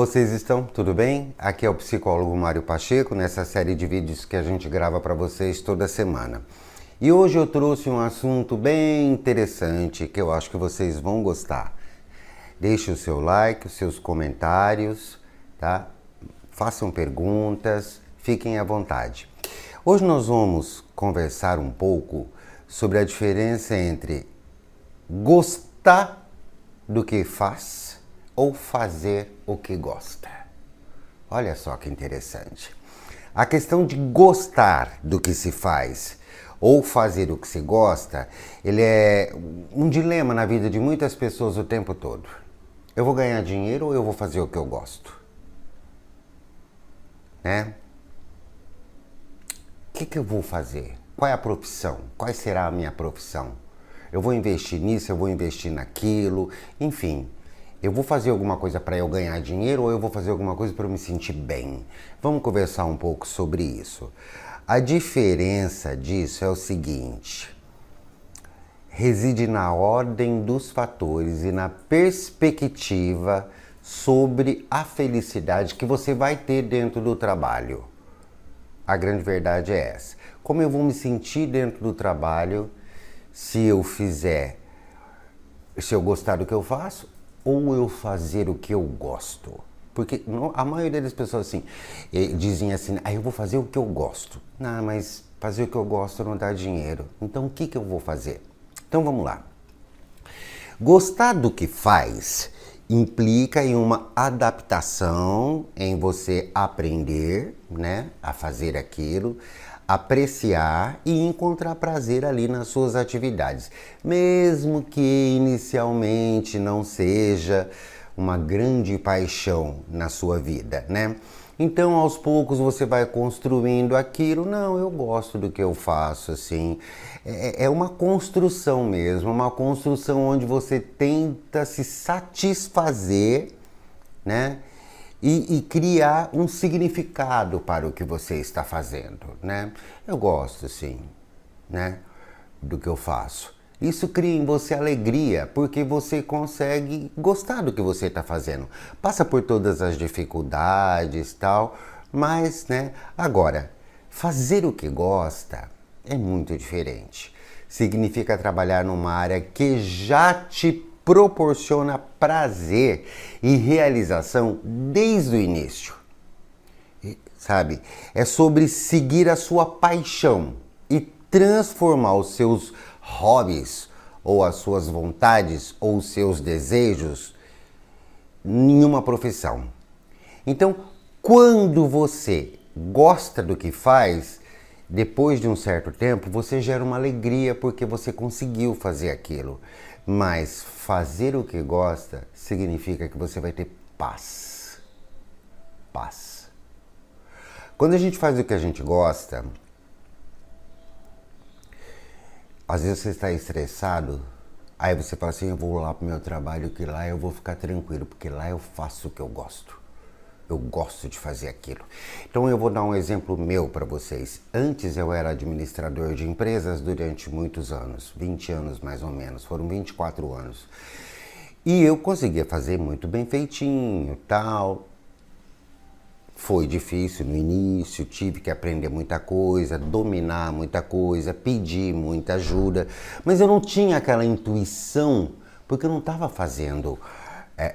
vocês estão? Tudo bem? Aqui é o psicólogo Mário Pacheco, nessa série de vídeos que a gente grava para vocês toda semana. E hoje eu trouxe um assunto bem interessante que eu acho que vocês vão gostar. Deixe o seu like, os seus comentários, tá? Façam perguntas, fiquem à vontade. Hoje nós vamos conversar um pouco sobre a diferença entre gostar do que faz ou fazer o que gosta. Olha só que interessante. A questão de gostar do que se faz ou fazer o que se gosta, ele é um dilema na vida de muitas pessoas o tempo todo. Eu vou ganhar dinheiro ou eu vou fazer o que eu gosto? Né? O que eu vou fazer? Qual é a profissão? Qual será a minha profissão? Eu vou investir nisso, eu vou investir naquilo, enfim. Eu vou fazer alguma coisa para eu ganhar dinheiro ou eu vou fazer alguma coisa para eu me sentir bem? Vamos conversar um pouco sobre isso. A diferença disso é o seguinte: reside na ordem dos fatores e na perspectiva sobre a felicidade que você vai ter dentro do trabalho. A grande verdade é essa. Como eu vou me sentir dentro do trabalho se eu gostar do que eu faço ou eu fazer o que eu gosto? Porque a maioria das pessoas assim, dizem assim, eu vou fazer o que eu gosto. Não, mas fazer o que eu gosto não dá dinheiro. Então o que eu vou fazer? Então vamos lá. Gostar do que faz implica em uma adaptação, em você aprender, né, a fazer aquilo, apreciar e encontrar prazer ali nas suas atividades, mesmo que inicialmente não seja uma grande paixão na sua vida, né? Então, aos poucos você vai construindo aquilo. Não, eu gosto do que eu faço, assim. É uma construção mesmo, uma construção onde você tenta se satisfazer, né? E criar um significado para o que você está fazendo, né? Eu gosto, sim, né, do que eu faço. Isso cria em você alegria, porque você consegue gostar do que você está fazendo. Passa por todas as dificuldades e tal, mas, né, agora, fazer o que gosta é muito diferente. Significa trabalhar numa área que já te proporciona prazer e realização desde o início. Sabe? É sobre seguir a sua paixão e transformar os seus hobbies ou as suas vontades ou os seus desejos em uma profissão. Então, quando você gosta do que faz, depois de um certo tempo, você gera uma alegria porque você conseguiu fazer aquilo. Mas fazer o que gosta significa que você vai ter paz. Paz. Quando a gente faz o que a gente gosta, às vezes você está estressado, aí você fala assim, eu vou lá para o meu trabalho que lá eu vou ficar tranquilo, porque lá eu faço o que eu gosto. Eu gosto de fazer aquilo. Então eu vou dar um exemplo meu para vocês. Antes eu era administrador de empresas durante muitos anos, 20 anos mais ou menos, foram 24 anos. E eu conseguia fazer muito bem feitinho, tal. Foi difícil no início, tive que aprender muita coisa, dominar muita coisa, pedir muita ajuda, mas eu não tinha aquela intuição, porque eu não estava fazendo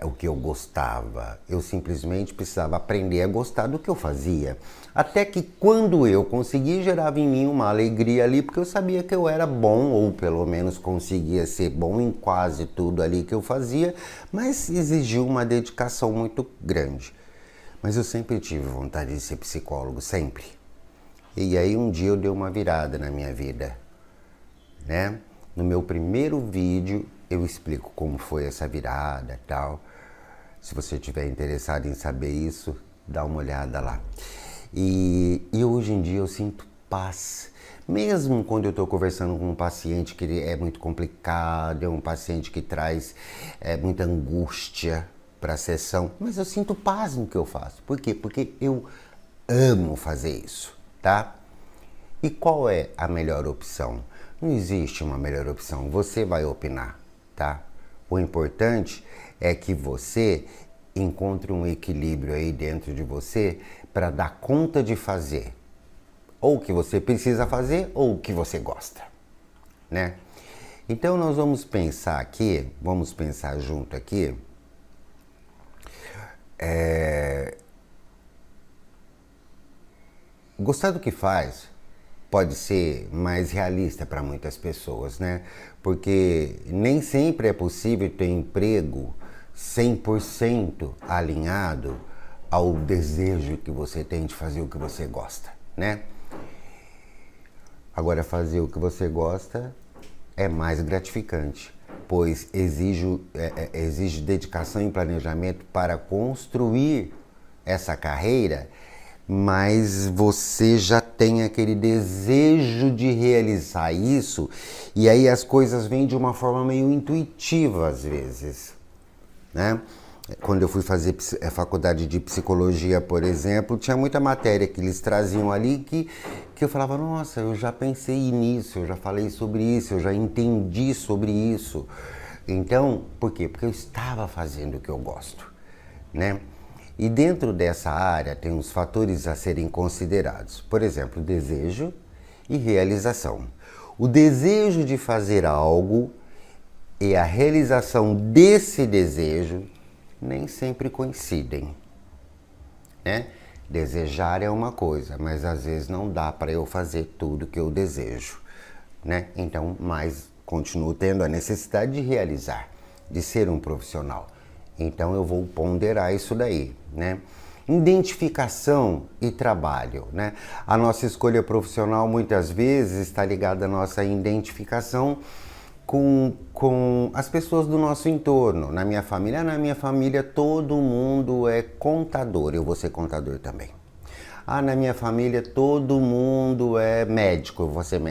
o que eu gostava. Eu simplesmente precisava aprender a gostar do que eu fazia. Até que quando eu consegui, gerava em mim uma alegria ali, porque eu sabia que eu era bom, ou pelo menos conseguia ser bom em quase tudo ali que eu fazia, mas exigiu uma dedicação muito grande. Mas eu sempre tive vontade de ser psicólogo, sempre. E aí um dia eu dei uma virada na minha vida, né? No meu primeiro vídeo eu explico como foi essa virada e tal. Se você estiver interessado em saber isso, dá uma olhada lá. E hoje em dia eu sinto paz. Mesmo quando eu estou conversando com um paciente que é muito complicado, é um paciente que traz muita angústia para a sessão, mas eu sinto paz no que eu faço. Por quê? Porque eu amo fazer isso, tá? E qual é a melhor opção? Não existe uma melhor opção, você vai opinar, tá? O importante é que você encontre um equilíbrio aí dentro de você para dar conta de fazer ou o que você precisa fazer ou o que você gosta, né? Então nós vamos pensar aqui, vamos pensar junto aqui, gostar do que faz pode ser mais realista para muitas pessoas, né? Porque nem sempre é possível ter emprego 100% alinhado ao desejo que você tem de fazer o que você gosta, né? Agora, fazer o que você gosta é mais gratificante, pois exige dedicação e planejamento para construir essa carreira, mas você já tem aquele desejo de realizar isso, e aí as coisas vêm de uma forma meio intuitiva às vezes, né? Quando eu fui fazer faculdade de psicologia, por exemplo, tinha muita matéria que eles traziam ali que eu falava, nossa, eu já pensei nisso, eu já falei sobre isso, eu já entendi sobre isso. Então, por quê? Porque eu estava fazendo o que eu gosto, né? E dentro dessa área tem uns fatores a serem considerados. Por exemplo, desejo e realização. O desejo de fazer algo e a realização desse desejo nem sempre coincidem, né? Desejar é uma coisa, mas às vezes não dá para eu fazer tudo que eu desejo, né? Então, mas continuo tendo a necessidade de realizar, de ser um profissional. Então eu vou ponderar isso daí, né? Identificação e trabalho, né? A nossa escolha profissional muitas vezes está ligada à nossa identificação com as pessoas do nosso entorno. Na minha família todo mundo é contador, eu vou ser contador também. Ah, na minha família todo mundo é médico, eu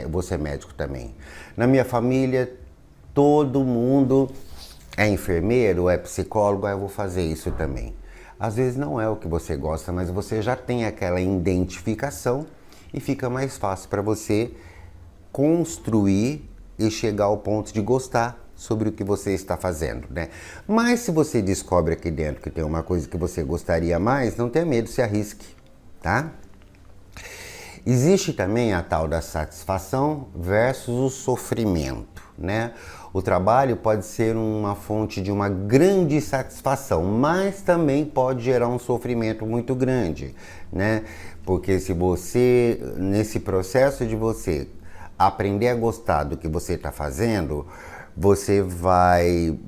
vou ser médico também. Na minha família todo mundo é enfermeiro, é psicólogo, eu vou fazer isso também. Às vezes não é o que você gosta, mas você já tem aquela identificação e fica mais fácil para você construir e chegar ao ponto de gostar sobre o que você está fazendo, né? Mas se você descobre aqui dentro que tem uma coisa que você gostaria mais, não tenha medo, se arrisque, tá? Existe também a tal da satisfação versus o sofrimento, né? O trabalho pode ser uma fonte de uma grande satisfação, mas também pode gerar um sofrimento muito grande, né? Porque se você, nesse processo de você aprender a gostar do que você está fazendo, você vai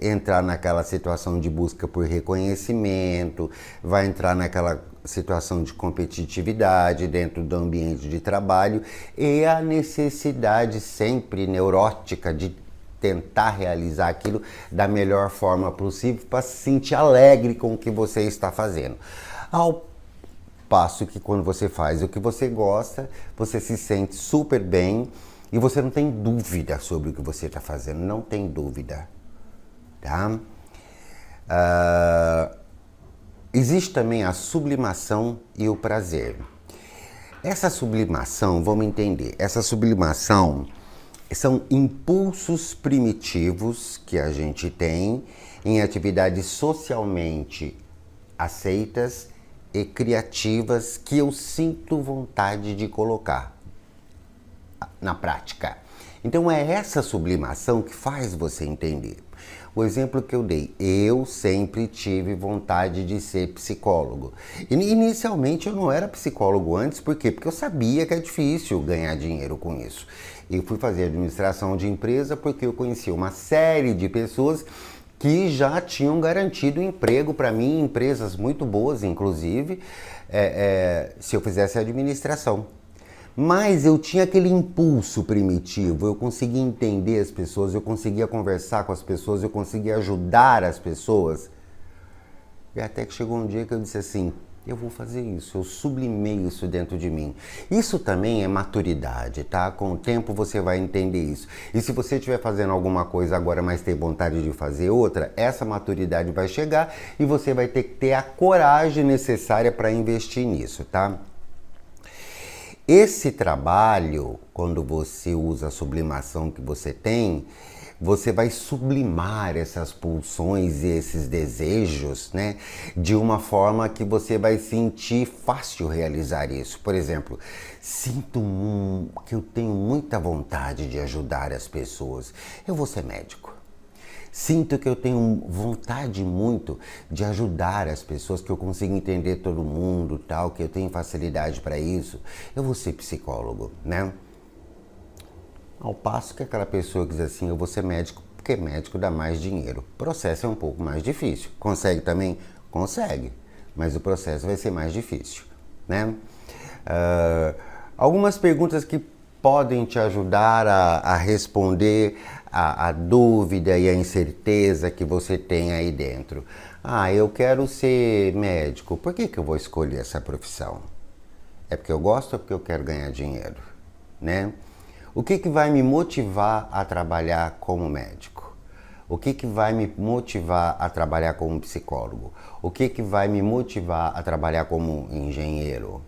entrar naquela situação de busca por reconhecimento, vai entrar naquela situação de competitividade dentro do ambiente de trabalho e a necessidade sempre neurótica de tentar realizar aquilo da melhor forma possível para se sentir alegre com o que você está fazendo. Ao passo que quando você faz o que você gosta, você se sente super bem e você não tem dúvida sobre o que você está fazendo, não tem dúvida, tá? Existe também a sublimação e o prazer. Essa sublimação, vamos entender, essa sublimação são impulsos primitivos que a gente tem em atividades socialmente aceitas e criativas que eu sinto vontade de colocar na prática. Então é essa sublimação que faz você entender. O exemplo que eu dei, eu sempre tive vontade de ser psicólogo. Inicialmente eu não era psicólogo antes, por quê? Porque eu sabia que é difícil ganhar dinheiro com isso. Eu fui fazer administração de empresa porque eu conheci uma série de pessoas que já tinham garantido emprego para mim, empresas muito boas, inclusive, se eu fizesse administração. Mas eu tinha aquele impulso primitivo, eu conseguia entender as pessoas, eu conseguia conversar com as pessoas, eu conseguia ajudar as pessoas. E até que chegou um dia que eu disse assim, eu vou fazer isso, eu sublimei isso dentro de mim. Isso também é maturidade, tá? Com o tempo você vai entender isso. E se você estiver fazendo alguma coisa agora, mas ter vontade de fazer outra, essa maturidade vai chegar e você vai ter que ter a coragem necessária para investir nisso, tá? Esse trabalho, quando você usa a sublimação que você tem, você vai sublimar essas pulsões e esses desejos, né, de uma forma que você vai sentir fácil realizar isso. Por exemplo, que eu tenho muita vontade de ajudar as pessoas. Eu vou ser médico. Sinto que eu tenho vontade muito de ajudar as pessoas, que eu consigo entender todo mundo, tal, que eu tenho facilidade para isso. Eu vou ser psicólogo, né? Ao passo que aquela pessoa que diz assim, eu vou ser médico, porque médico dá mais dinheiro. O processo é um pouco mais difícil. Consegue também? Consegue. Mas o processo vai ser mais difícil, né? Algumas perguntas que podem te ajudar a responder a dúvida e a incerteza que você tem aí dentro. Eu quero ser médico. Por que eu vou escolher essa profissão? É porque eu gosto ou porque eu quero ganhar dinheiro, né? O que vai me motivar a trabalhar como médico? O que vai me motivar a trabalhar como psicólogo? O que vai me motivar a trabalhar como engenheiro?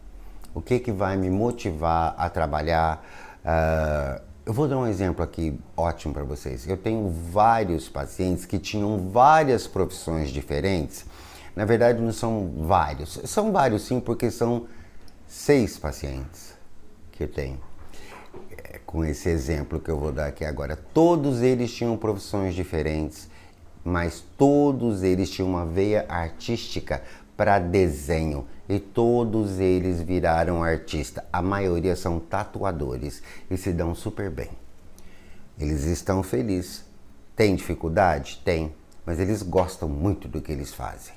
O que vai me motivar a trabalhar... eu vou dar um exemplo aqui ótimo para vocês. Eu tenho vários pacientes que tinham várias profissões diferentes. Na verdade, não são vários. São vários sim, porque são 6 pacientes que eu tenho. Com esse exemplo que eu vou dar aqui agora. Todos eles tinham profissões diferentes, mas todos eles tinham uma veia artística para desenho. E todos eles viraram artista. A maioria são tatuadores e se dão super bem. Eles estão felizes. Tem dificuldade? Tem. Mas eles gostam muito do que eles fazem.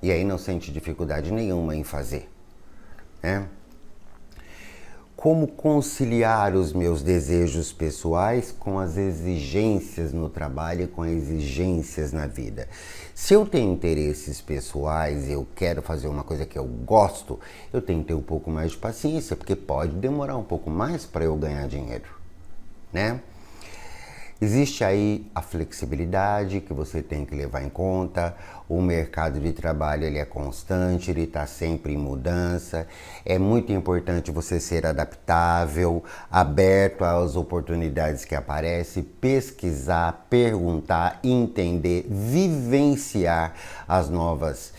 E aí não sente dificuldade nenhuma em fazer, né? Como conciliar os meus desejos pessoais com as exigências no trabalho e com as exigências na vida? Se eu tenho interesses pessoais e eu quero fazer uma coisa que eu gosto, eu tenho que ter um pouco mais de paciência, porque pode demorar um pouco mais para eu ganhar dinheiro, né? Existe aí a flexibilidade que você tem que levar em conta. O mercado de trabalho ele é constante, ele está sempre em mudança. É muito importante você ser adaptável, aberto às oportunidades que aparecem, pesquisar, perguntar, entender, vivenciar as novas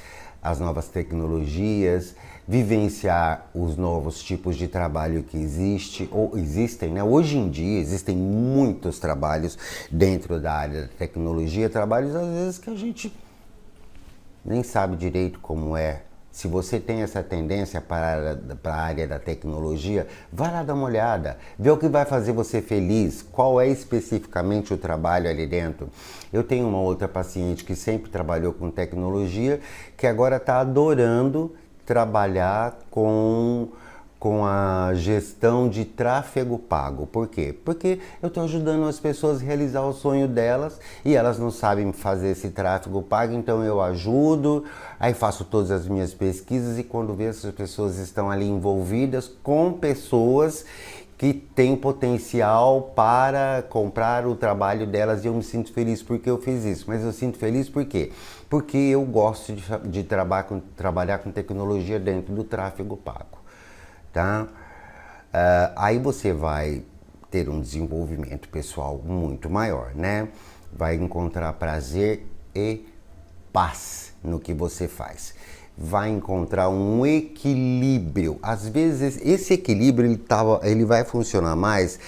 tecnologias, vivenciar os novos tipos de trabalho que existem, né? Hoje em dia existem muitos trabalhos dentro da área da tecnologia, trabalhos às vezes que a gente nem sabe direito como é. Se você tem essa tendência para a área da tecnologia, vai lá dar uma olhada, vê o que vai fazer você feliz, qual é especificamente o trabalho ali dentro. Eu tenho uma outra paciente que sempre trabalhou com tecnologia, que agora está adorando trabalhar com a gestão de tráfego pago. Por quê? Porque eu estou ajudando as pessoas a realizar o sonho delas e elas não sabem fazer esse tráfego pago, então eu ajudo, aí faço todas as minhas pesquisas e quando vejo essas pessoas estão ali envolvidas com pessoas que têm potencial para comprar o trabalho delas e eu me sinto feliz porque eu fiz isso. Mas eu sinto feliz por quê? Porque eu gosto de trabalhar com tecnologia dentro do tráfego pago, tá? Aí você vai ter um desenvolvimento pessoal muito maior, né? Vai encontrar prazer e paz no que você faz. Vai encontrar um equilíbrio. Às vezes esse equilíbrio ele vai funcionar mais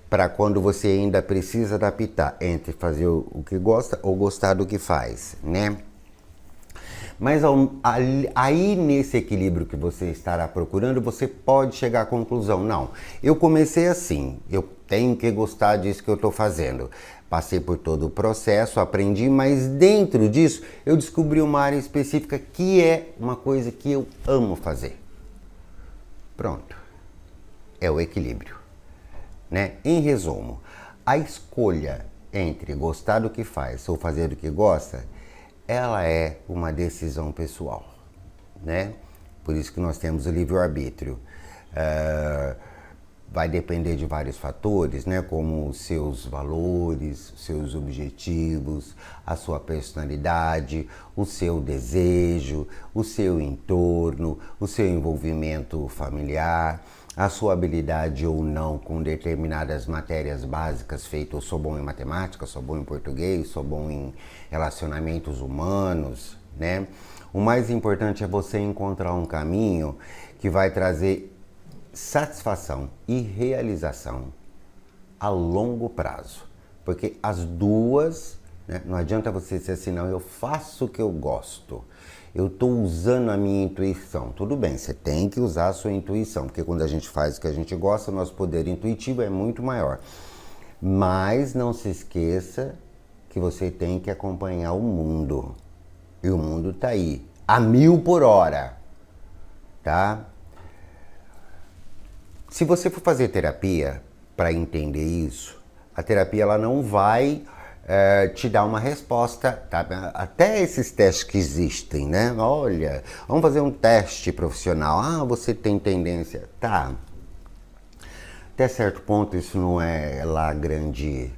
para quando você ainda precisa adaptar entre fazer o que gosta ou gostar do que faz, né? Mas aí nesse equilíbrio que você estará procurando, você pode chegar à conclusão, não, eu comecei assim, eu tenho que gostar disso que eu estou fazendo. Passei por todo o processo, aprendi, mas dentro disso eu descobri uma área específica que é uma coisa que eu amo fazer. Pronto, é o equilíbrio, né? Em resumo, a escolha entre gostar do que faz ou fazer do que gosta, ela é uma decisão pessoal, né? Por isso que nós temos o livre-arbítrio. vai depender de vários fatores, né? Como os seus valores, os seus objetivos, a sua personalidade, o seu desejo, o seu entorno, o seu envolvimento familiar, a sua habilidade ou não com determinadas matérias básicas feitas. Eu sou bom em matemática, sou bom em português, sou bom em relacionamentos humanos, né? O mais importante é você encontrar um caminho que vai trazer satisfação e realização a longo prazo. Porque as duas, né, não adianta você dizer assim, não, eu faço o que eu gosto, eu estou usando a minha intuição. Tudo bem, você tem que usar a sua intuição, porque quando a gente faz o que a gente gosta, o nosso poder intuitivo é muito maior. Mas não se esqueça que você tem que acompanhar o mundo. E o mundo está aí, a 1000 por hora, tá? Se você for fazer terapia para entender isso, a terapia ela não vai te dar uma resposta, tá? Até esses testes que existem, né? Olha, vamos fazer um teste profissional. Ah, você tem tendência. Tá. Até certo ponto isso não é lá grande,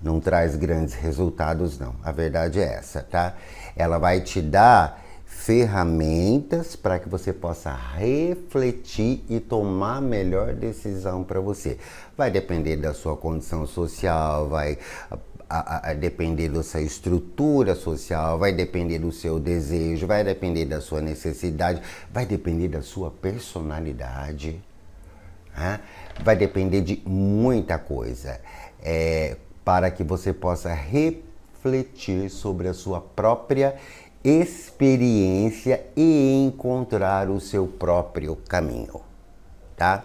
não traz grandes resultados, não. A verdade é essa, tá? Ela vai te dar ferramentas para que você possa refletir e tomar a melhor decisão para você. Vai depender da sua condição social, vai depender da sua estrutura social, vai depender do seu desejo, vai depender da sua necessidade, vai depender da sua personalidade, né? Vai depender de muita coisa para que você possa refletir sobre a sua própria experiência e encontrar o seu próprio caminho, tá?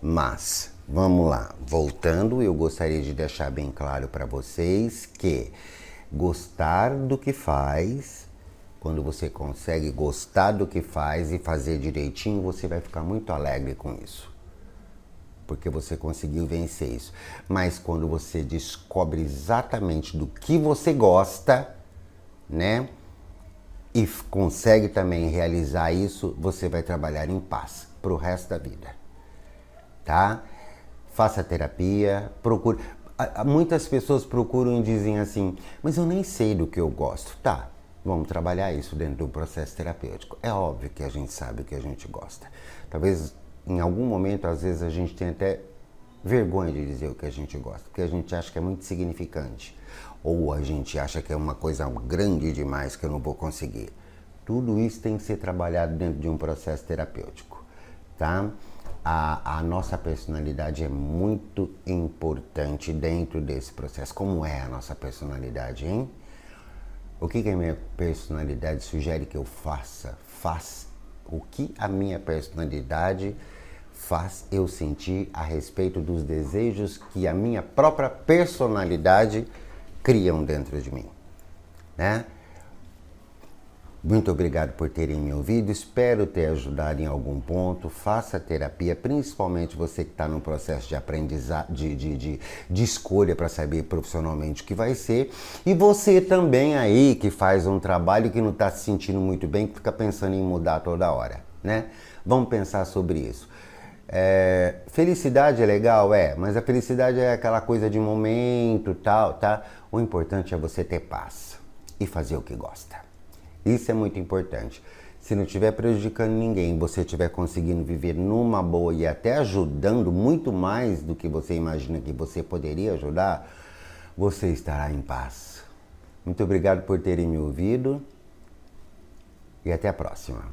Mas, vamos lá, voltando, eu gostaria de deixar bem claro para vocês que gostar do que faz, quando você consegue gostar do que faz e fazer direitinho, você vai ficar muito alegre com isso, porque você conseguiu vencer isso. Mas quando você descobre exatamente do que você gosta, né? E consegue também realizar isso, você vai trabalhar em paz pro resto da vida, tá? Faça terapia, procure. Muitas pessoas procuram e dizem assim, mas eu nem sei do que eu gosto. Tá, vamos trabalhar isso dentro do processo terapêutico. É óbvio que a gente sabe o que a gente gosta. Talvez em algum momento, às vezes, a gente tenha até vergonha de dizer o que a gente gosta, porque a gente acha que é muito significante. Ou a gente acha que é uma coisa grande demais que eu não vou conseguir. Tudo isso tem que ser trabalhado dentro de um processo terapêutico, tá? A nossa personalidade é muito importante dentro desse processo. Como é a nossa personalidade, hein? O que a minha personalidade sugere que eu faça? O que a minha personalidade faz eu sentir a respeito dos desejos que a minha própria personalidade criam dentro de mim, né? Muito obrigado por terem me ouvido, espero ter ajudado em algum ponto. Faça terapia, principalmente você que está no processo de aprendizagem, de escolha para saber profissionalmente o que vai ser. E você também aí que faz um trabalho que não está se sentindo muito bem, que fica pensando em mudar toda hora, né? Vamos pensar sobre isso. Felicidade é legal, mas a felicidade é aquela coisa de momento, tal, tá? O importante é você ter paz e fazer o que gosta. Isso é muito importante. Se não estiver prejudicando ninguém, você estiver conseguindo viver numa boa e até ajudando muito mais do que você imagina que você poderia ajudar, você estará em paz. Muito obrigado por terem me ouvido e até a próxima.